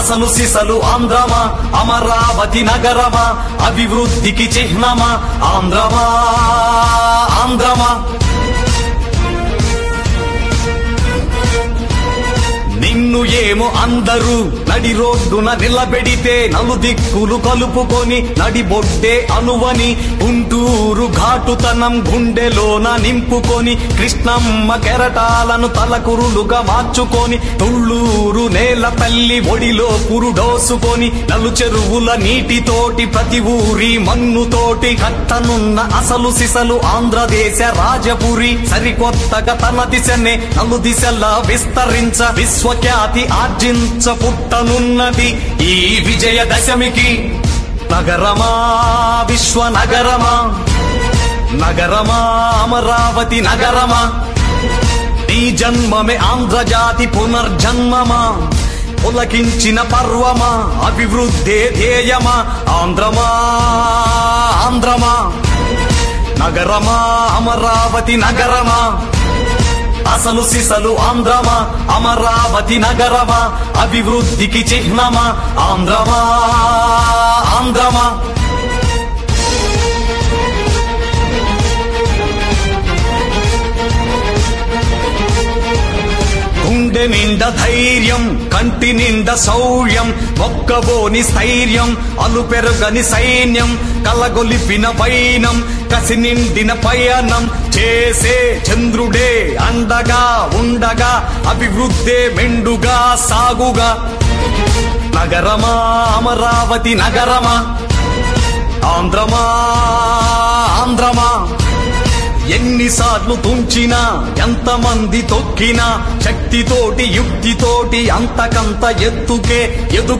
అసలు సిసలు ఆంధ్రమా అమరావతి నగరమా అభివృద్ధికి చిహ్నమా ఆంధ్రమా ఆంధ్రమా నిన్ను ఏమో అందరూ నడి రోడ్డున నిలబెడితే నలుదిక్కులు కలుపుకొని నడిబొడ్డే అనువని గుంటూరు ఘాటుతనం గుండెలోన నింపుకొని కృష్ణమ్మ కెరటాలను తలకురులుగా మార్చుకొని తుళ్ళూరు నేల తల్లి ఒడిలో పురుడోసుకొని నలు చెరువుల నీటితోటి ప్రతి ఊరి మన్నుతోటి కట్టనున్న అసలు సిసలు ఆంధ్రదేశ రాజపురి సరికొత్తగా తన దిశనే నలు దిశలా విస్తరించ విశ్వఖ్యాతి ఆర్జించ పుట్టనున్నది ఈ విజయదశమికి నగరమా విశ్వనగరమా నగరమా అమరావతి నగరమా నీ జన్మమే ఆంధ్రజాతి పునర్జన్మమా పులకించిన పర్వమా అభివృద్ధే ధ్యేయమా ఆంధ్రమా ఆంధ్రమా నగరమా అమరావతి నగరమా అసలు సిసలు ఆంధ్రమా అమరావతి నగరమా అభివృద్ధికి చిహ్నమా ఆంధ్రమా ఆంధ్రమా గుండె నిండా ధైర్యం కంటి నిండా శౌర్యం మొక్కబోని స్థైర్యం అలుపెరుగని సైన్యం కలగొలిపిన వైనం కసి నిండిన పయనం చేసే చంద్రుడే అండగా ఉండగా అభివృద్ధే మెండుగా సాగుగా నగరమా అమరావతి నగరమా ఆంధ్రమా ఆంధ్రమా ఎన్నిసార్లు తుంచినా ఎంతమంది తొక్కినా శక్తితోటి యుక్తితోటి అంతకంత ఎత్తుకే